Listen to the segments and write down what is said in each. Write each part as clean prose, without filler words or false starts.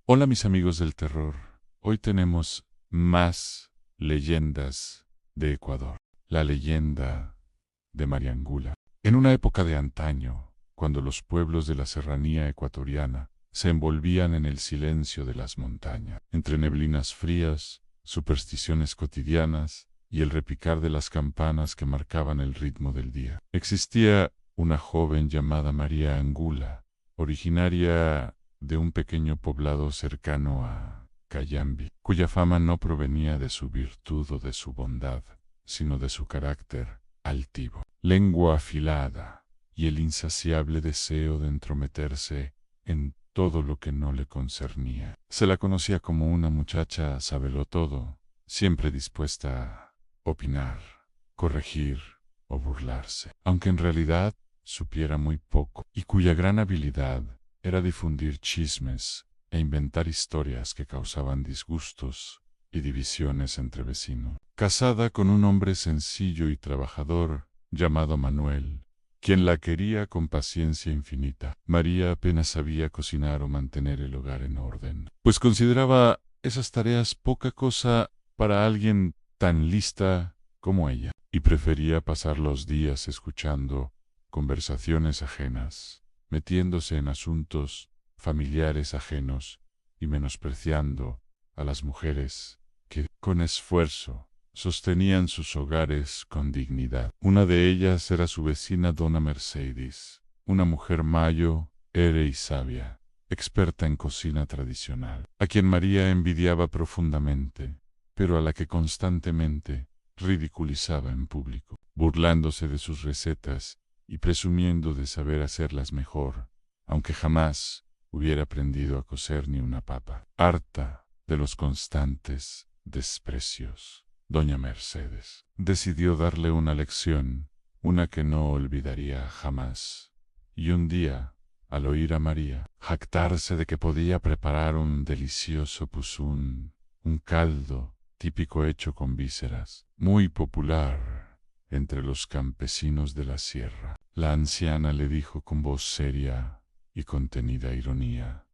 Hola mis amigos del terror, hoy tenemos más leyendas de Ecuador. La leyenda de Mariangula. En una época de antaño, cuando los pueblos de la serranía ecuatoriana se envolvían en el silencio de las montañas, entre neblinas frías, supersticiones cotidianas y el repicar de las campanas que marcaban el ritmo del día, existía una joven llamada María Angula, originaria de un pequeño poblado cercano a Cayambi, cuya fama no provenía de su virtud o de su bondad, sino de su carácter altivo, lengua afilada y el insaciable deseo de entrometerse en todo lo que no le concernía. Se la conocía como una muchacha sabelotodo, siempre dispuesta a opinar, corregir o burlarse, aunque en realidad supiera muy poco, y cuya gran habilidad era difundir chismes e inventar historias que causaban disgustos y divisiones entre vecinos. Casada con un hombre sencillo y trabajador llamado Manuel, quien la quería con paciencia infinita, María apenas sabía cocinar o mantener el hogar en orden, pues consideraba esas tareas poca cosa para alguien tan lista como ella, y prefería pasar los días escuchando conversaciones ajenas, metiéndose en asuntos familiares ajenos y menospreciando a las mujeres que, con esfuerzo, sostenían sus hogares con dignidad. Una de ellas era su vecina Dona Mercedes, una mujer mayo, ere y sabia, experta en cocina tradicional, a quien María envidiaba profundamente, pero a la que constantemente ridiculizaba en público, burlándose de sus recetas y presumiendo de saber hacerlas mejor, aunque jamás hubiera aprendido a cocer ni una papa. Harta de los constantes desprecios, doña Mercedes decidió darle una lección, una que no olvidaría jamás. Y un día, al oír a María jactarse de que podía preparar un delicioso puzún, un caldo típico hecho con vísceras, muy popular entre los campesinos de la sierra, la anciana le dijo con voz seria y contenida ironía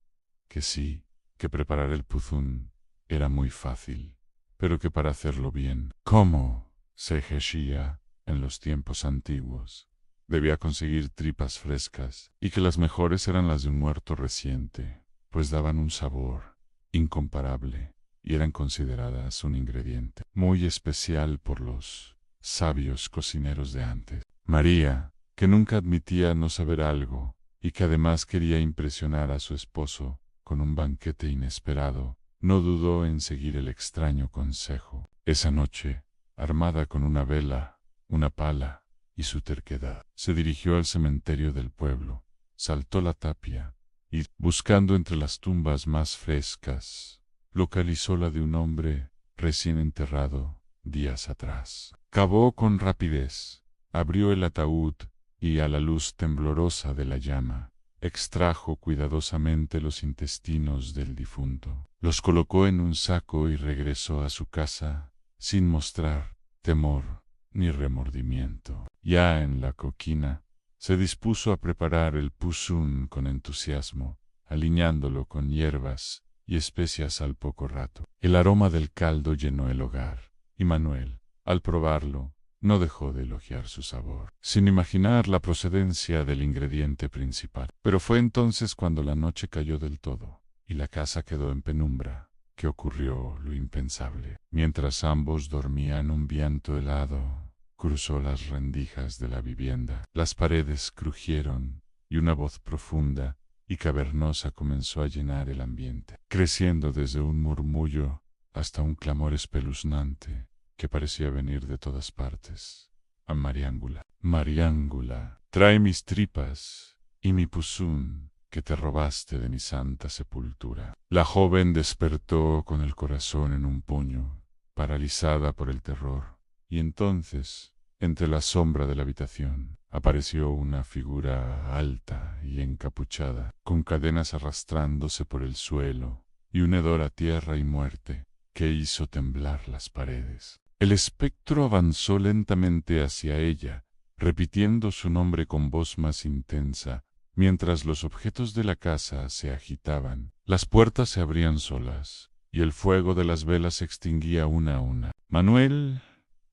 que sí, que preparar el puzún era muy fácil, pero que para hacerlo bien, como se ejercía en los tiempos antiguos, debía conseguir tripas frescas y que las mejores eran las de un muerto reciente, pues daban un sabor incomparable y eran consideradas un ingrediente muy especial por los sabios cocineros de antes. María, que nunca admitía no saber algo y que además quería impresionar a su esposo con un banquete inesperado, no dudó en seguir el extraño consejo. Esa noche, armada con una vela, una pala y su terquedad, se dirigió al cementerio del pueblo, saltó la tapia y, buscando entre las tumbas más frescas, localizó la de un hombre recién enterrado días atrás. Cavó con rapidez, abrió el ataúd y a la luz temblorosa de la llama, extrajo cuidadosamente los intestinos del difunto, los colocó en un saco y regresó a su casa sin mostrar temor ni remordimiento. Ya en la coquina, se dispuso a preparar el puzún con entusiasmo, aliñándolo con hierbas y especias al poco rato. El aroma del caldo llenó el hogar, y Manuel, al probarlo, no dejó de elogiar su sabor, sin imaginar la procedencia del ingrediente principal. Pero fue entonces cuando la noche cayó del todo, y la casa quedó en penumbra, que ocurrió lo impensable. Mientras ambos dormían, un viento helado cruzó las rendijas de la vivienda. Las paredes crujieron, y una voz profunda y cavernosa comenzó a llenar el ambiente, creciendo desde un murmullo hasta un clamor espeluznante que parecía venir de todas partes. A Mariángula. Mariángula, trae mis tripas y mi puzún que te robaste de mi santa sepultura. La joven despertó con el corazón en un puño, paralizada por el terror, y entonces, entre la sombra de la habitación, apareció una figura alta y encapuchada, con cadenas arrastrándose por el suelo, y un hedor a tierra y muerte que hizo temblar las paredes. El espectro avanzó lentamente hacia ella, repitiendo su nombre con voz más intensa Mientras los objetos de la casa se agitaban, las puertas se abrían solas, y el fuego de las velas se extinguía una a una. Manuel,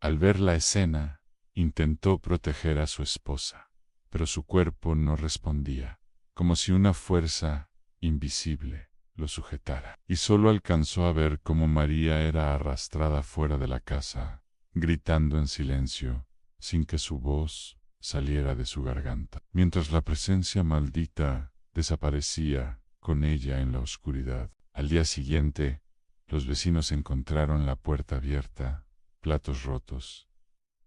al ver la escena, intentó proteger a su esposa, pero su cuerpo no respondía, como si una fuerza invisible lo sujetara, y solo alcanzó a ver cómo María era arrastrada fuera de la casa, gritando en silencio, sin que su voz saliera de su garganta, mientras la presencia maldita desaparecía con ella en la oscuridad. Al día siguiente, los vecinos encontraron la puerta abierta, platos rotos,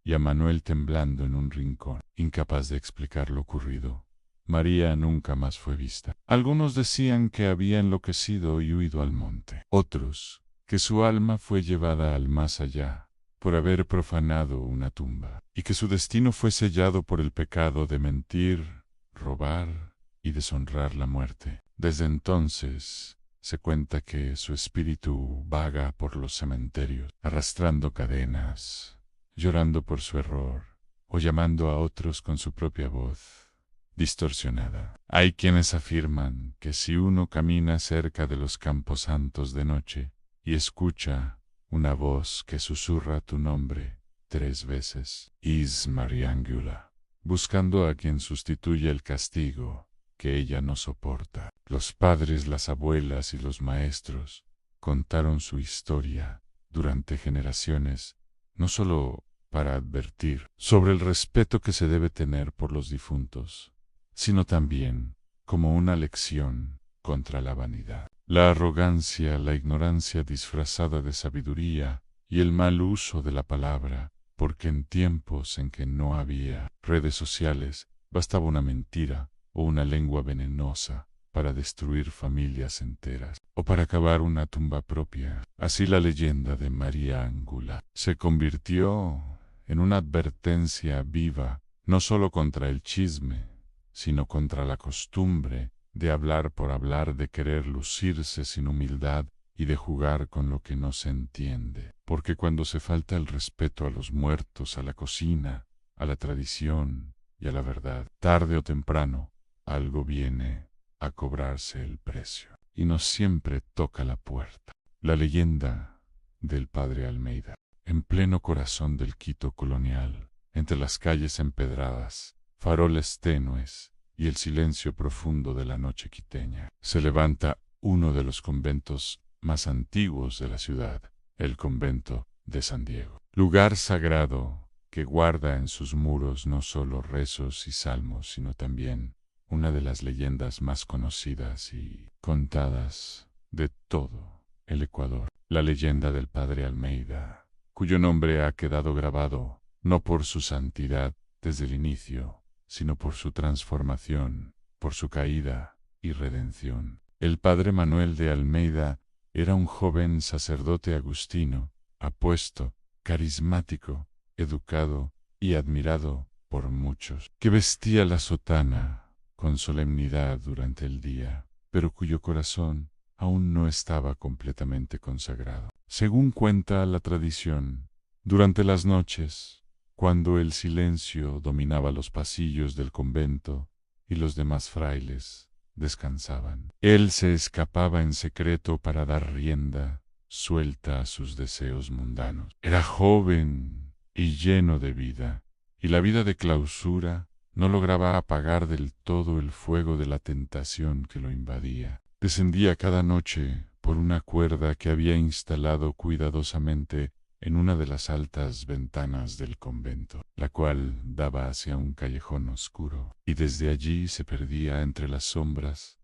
y a Manuel temblando en un rincón, incapaz de explicar lo ocurrido. María nunca más fue vista. Algunos decían que había enloquecido y huido al monte. Otros, que su alma fue llevada al más allá, por haber profanado una tumba, y que su destino fue sellado por el pecado de mentir, robar y deshonrar la muerte. Desde entonces, se cuenta que su espíritu vaga por los cementerios, arrastrando cadenas, llorando por su error, o llamando a otros con su propia voz distorsionada. Hay quienes afirman que si uno camina cerca de los camposantos de noche y escucha una voz que susurra tu nombre 3 veces, Is Mariangula, buscando a quien sustituya el castigo que ella no soporta. Los padres, las abuelas y los maestros contaron su historia durante generaciones, no solo para advertir sobre el respeto que se debe tener por los difuntos, sino también como una lección contra la vanidad, la arrogancia, la ignorancia disfrazada de sabiduría y el mal uso de la palabra, porque en tiempos en que no había redes sociales, bastaba una mentira o una lengua venenosa para destruir familias enteras, o para cavar una tumba propia. Así la leyenda de María Ángula se convirtió en una advertencia viva, no solo contra el chisme, sino contra la costumbre de hablar por hablar, de querer lucirse sin humildad y de jugar con lo que no se entiende. Porque cuando se falta el respeto a los muertos, a la cocina, a la tradición y a la verdad, tarde o temprano, algo viene a cobrarse el precio. Y no siempre toca la puerta. La leyenda del padre Almeida. En pleno corazón del Quito colonial, entre las calles empedradas, faroles tenues y el silencio profundo de la noche quiteña, se levanta uno de los conventos más antiguos de la ciudad, el convento de San Diego. Lugar sagrado que guarda en sus muros no solo rezos y salmos, sino también una de las leyendas más conocidas y contadas de todo el Ecuador, la leyenda del padre Almeida, cuyo nombre ha quedado grabado no por su santidad desde el inicio, sino por su transformación, por su caída y redención. El padre Manuel de Almeida era un joven sacerdote agustino, apuesto, carismático, educado y admirado por muchos, que vestía la sotana con solemnidad durante el día, pero cuyo corazón aún no estaba completamente consagrado. Según cuenta la tradición, durante las noches, cuando el silencio dominaba los pasillos del convento y los demás frailes descansaban, él se escapaba en secreto para dar rienda suelta a sus deseos mundanos. Era joven y lleno de vida, y la vida de clausura no lograba apagar del todo el fuego de la tentación que lo invadía. Descendía cada noche por una cuerda que había instalado cuidadosamente en una de las altas ventanas del convento, la cual daba hacia un callejón oscuro, y desde allí se perdía entre las sombras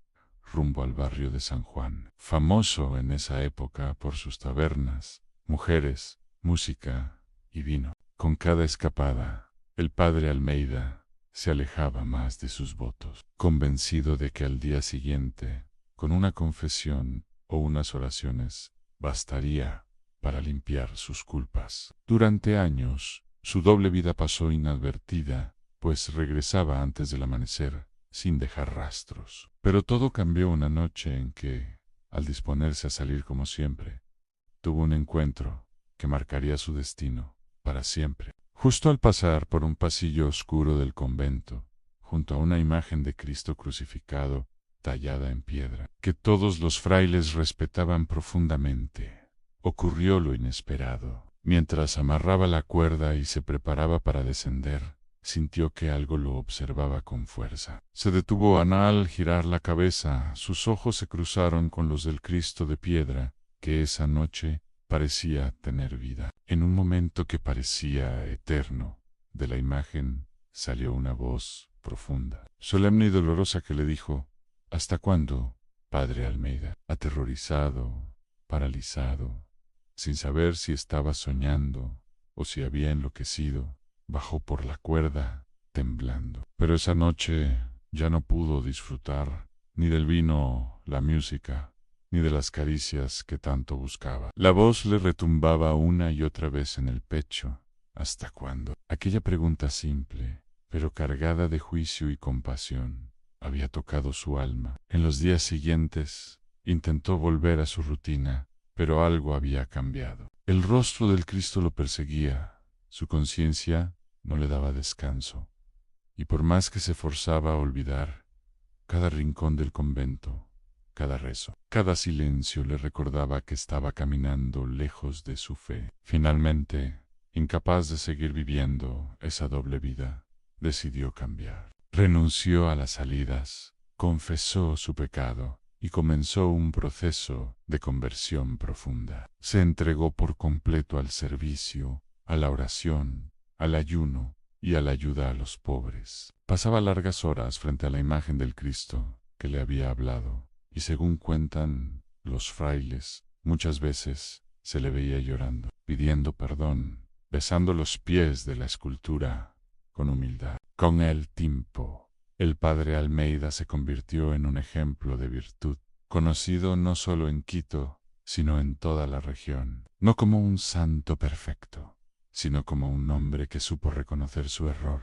rumbo al barrio de San Juan, famoso en esa época por sus tabernas, mujeres, música y vino. Con cada escapada, el padre Almeida se alejaba más de sus votos, convencido de que al día siguiente, con una confesión o unas oraciones, bastaría para limpiar sus culpas. Durante años, su doble vida pasó inadvertida, pues regresaba antes del amanecer, sin dejar rastros. Pero todo cambió una noche en que, al disponerse a salir como siempre, tuvo un encuentro que marcaría su destino para siempre. Justo al pasar por un pasillo oscuro del convento, junto a una imagen de Cristo crucificado, tallada en piedra, que todos los frailes respetaban profundamente. Ocurrió lo inesperado. Mientras amarraba la cuerda y se preparaba para descender, sintió que algo lo observaba con fuerza. Se detuvo Ana al girar la cabeza. Sus ojos se cruzaron con los del Cristo de piedra, que esa noche parecía tener vida. En un momento que parecía eterno, de la imagen salió una voz profunda, solemne y dolorosa que le dijo: «¿Hasta cuándo, padre Almeida?». Aterrorizado, paralizado, sin saber si estaba soñando o si había enloquecido, bajó por la cuerda, temblando. Pero esa noche ya no pudo disfrutar ni del vino, la música, ni de las caricias que tanto buscaba. La voz le retumbaba una y otra vez en el pecho. ¿Hasta cuándo? Aquella pregunta simple, pero cargada de juicio y compasión, había tocado su alma. En los días siguientes intentó volver a su rutina, pero algo había cambiado. El rostro del Cristo lo perseguía, su conciencia no le daba descanso, y por más que se forzaba a olvidar, cada rincón del convento, cada rezo, cada silencio le recordaba que estaba caminando lejos de su fe. Finalmente, incapaz de seguir viviendo esa doble vida, decidió cambiar. Renunció a las salidas, confesó su pecado y comenzó un proceso de conversión profunda. Se entregó por completo al servicio, a la oración, al ayuno y a la ayuda a los pobres. Pasaba largas horas frente a la imagen del Cristo que le había hablado, y según cuentan los frailes, muchas veces se le veía llorando, pidiendo perdón, besando los pies de la escultura con humildad. Con el tiempo, el padre Almeida se convirtió en un ejemplo de virtud, conocido no solo en Quito, sino en toda la región, no como un santo perfecto, sino como un hombre que supo reconocer su error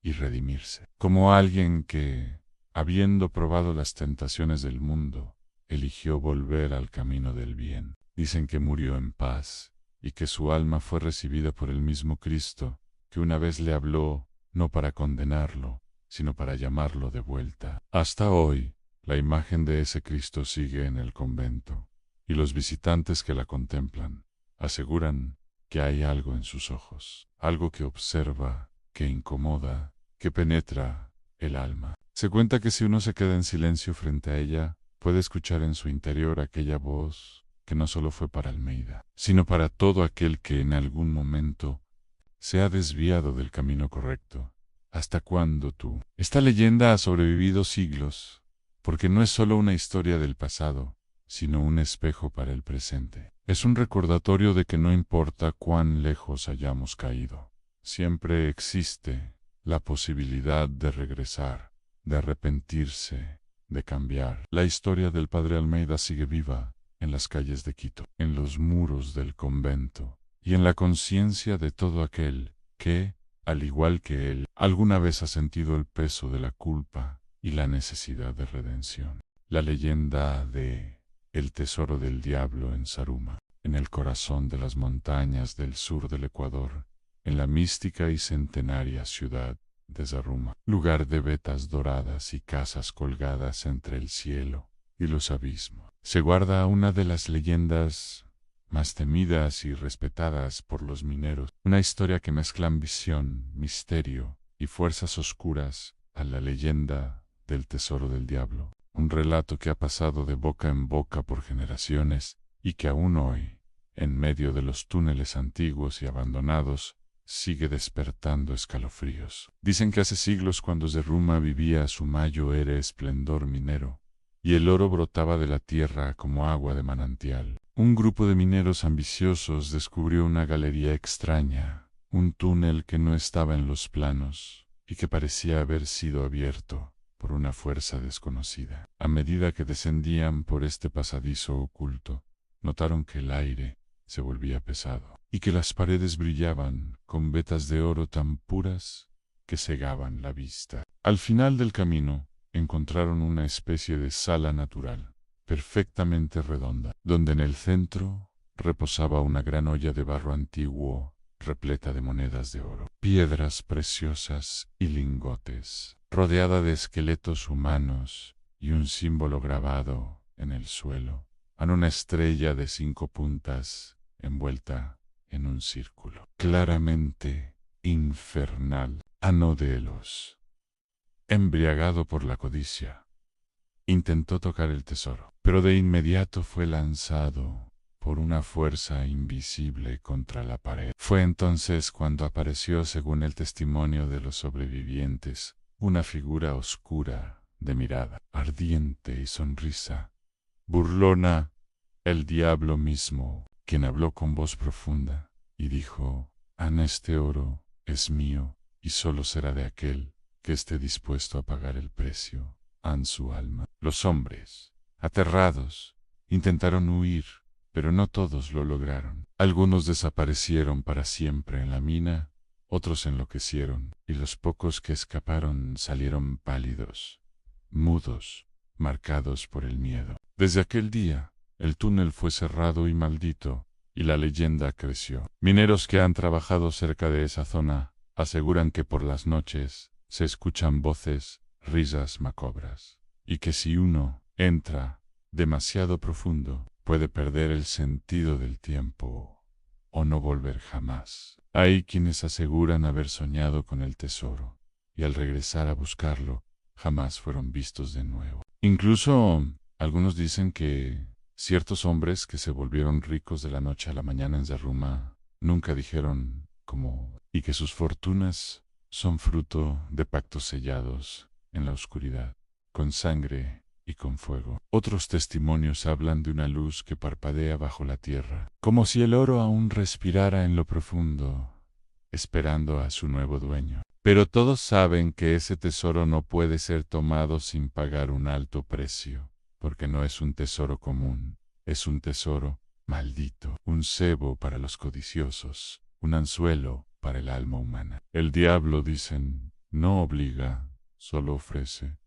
y redimirse, como alguien que, habiendo probado las tentaciones del mundo, eligió volver al camino del bien. Dicen que murió en paz y que su alma fue recibida por el mismo Cristo, que una vez le habló no para condenarlo, sino para llamarlo de vuelta. Hasta hoy, la imagen de ese Cristo sigue en el convento, y los visitantes que la contemplan aseguran que hay algo en sus ojos, algo que observa, que incomoda, que penetra el alma. Se cuenta que si uno se queda en silencio frente a ella, puede escuchar en su interior aquella voz que no solo fue para Almeida, sino para todo aquel que en algún momento se ha desviado del camino correcto. ¿Hasta cuándo tú? Esta leyenda ha sobrevivido siglos, porque no es solo una historia del pasado, sino un espejo para el presente. Es un recordatorio de que no importa cuán lejos hayamos caído, siempre existe la posibilidad de regresar, de arrepentirse, de cambiar. La historia del padre Almeida sigue viva en las calles de Quito, en los muros del convento y en la conciencia de todo aquel que, al igual que él, alguna vez ha sentido el peso de la culpa y la necesidad de redención. La leyenda de El Tesoro del Diablo en Zaruma, en el corazón de las montañas del sur del Ecuador, en la mística y centenaria ciudad de Zaruma, lugar de vetas doradas y casas colgadas entre el cielo y los abismos. Se guarda una de las leyendas más temidas y respetadas por los mineros, una historia que mezcla ambición, misterio y fuerzas oscuras a la leyenda del Tesoro del Diablo, un relato que ha pasado de boca en boca por generaciones y que aún hoy, en medio de los túneles antiguos y abandonados, sigue despertando escalofríos. Dicen que hace siglos cuando Zaruma vivía su mayo era esplendor minero, y el oro brotaba de la tierra como agua de manantial. Un grupo de mineros ambiciosos descubrió una galería extraña, un túnel que no estaba en los planos y que parecía haber sido abierto por una fuerza desconocida. A medida que descendían por este pasadizo oculto, notaron que el aire se volvía pesado y que las paredes brillaban con vetas de oro tan puras que cegaban la vista. Al final del camino encontraron una especie de sala natural, perfectamente redonda, donde en el centro reposaba una gran olla de barro antiguo repleta de monedas de oro, piedras preciosas y lingotes. rodeada de esqueletos humanos y un símbolo grabado en el suelo, en una estrella de 5 puntas envuelta en un círculo, claramente infernal. Ano de Elos, embriagado por la codicia, intentó tocar el tesoro, pero de inmediato fue lanzado por una fuerza invisible contra la pared. Fue entonces cuando apareció, según el testimonio de los sobrevivientes, una figura oscura, de mirada ardiente y sonrisa burlona, el diablo mismo, quien habló con voz profunda y dijo: este oro es mío y solo será de aquel que esté dispuesto a pagar el precio en su alma. Los hombres, aterrados, intentaron huir, pero no todos lo lograron. Algunos desaparecieron para siempre en la mina, otros enloquecieron, y los pocos que escaparon salieron pálidos, mudos, marcados por el miedo. Desde aquel día, el túnel fue cerrado y maldito, y la leyenda creció. Mineros que han trabajado cerca de esa zona aseguran que por las noches se escuchan voces, risas macabras, y que si uno entra demasiado profundo, puede perder el sentido del tiempo o no volver jamás. Hay quienes aseguran haber soñado con el tesoro, y al regresar a buscarlo, jamás fueron vistos de nuevo. Incluso algunos dicen que ciertos hombres que se volvieron ricos de la noche a la mañana en Zaruma nunca dijeron cómo, y que sus fortunas son fruto de pactos sellados en la oscuridad, con sangre y con fuego. Otros testimonios hablan de una luz que parpadea bajo la tierra, como si el oro aún respirara en lo profundo, esperando a su nuevo dueño. Pero todos saben que ese tesoro no puede ser tomado sin pagar un alto precio, porque no es un tesoro común, es un tesoro maldito, un cebo para los codiciosos, un anzuelo para el alma humana. El diablo, dicen, no obliga, solo ofrece,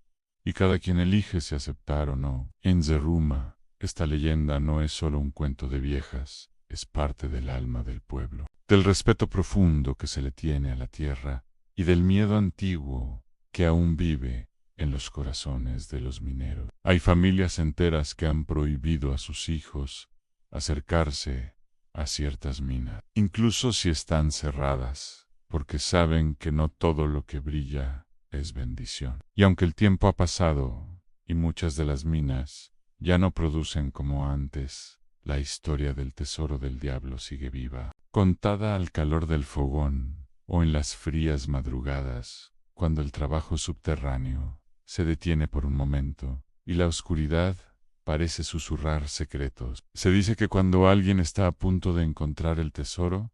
y cada quien elige si aceptar o no. En Zaruma, esta leyenda no es solo un cuento de viejas, es parte del alma del pueblo, del respeto profundo que se le tiene a la tierra y del miedo antiguo que aún vive en los corazones de los mineros. Hay familias enteras que han prohibido a sus hijos acercarse a ciertas minas, incluso si están cerradas, porque saben que no todo lo que brilla es bendición. Y aunque el tiempo ha pasado y muchas de las minas ya no producen como antes, la historia del tesoro del diablo sigue viva, contada al calor del fogón o en las frías madrugadas, cuando el trabajo subterráneo se detiene por un momento y la oscuridad parece susurrar secretos. Se dice que cuando alguien está a punto de encontrar el tesoro,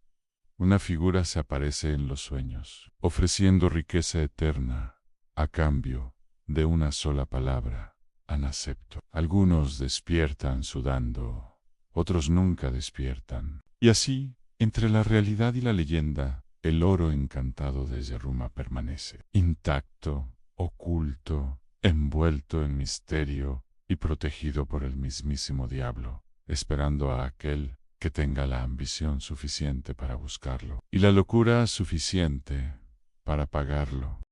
una figura se aparece en los sueños, ofreciendo riqueza eterna a cambio de una sola palabra: acepto. Algunos despiertan sudando, otros nunca despiertan. Y así, entre la realidad y la leyenda, el oro encantado de Zaruma permanece, intacto, oculto, envuelto en misterio y protegido por el mismísimo diablo, esperando a aquel que tenga la ambición suficiente para buscarlo y la locura suficiente para pagarlo.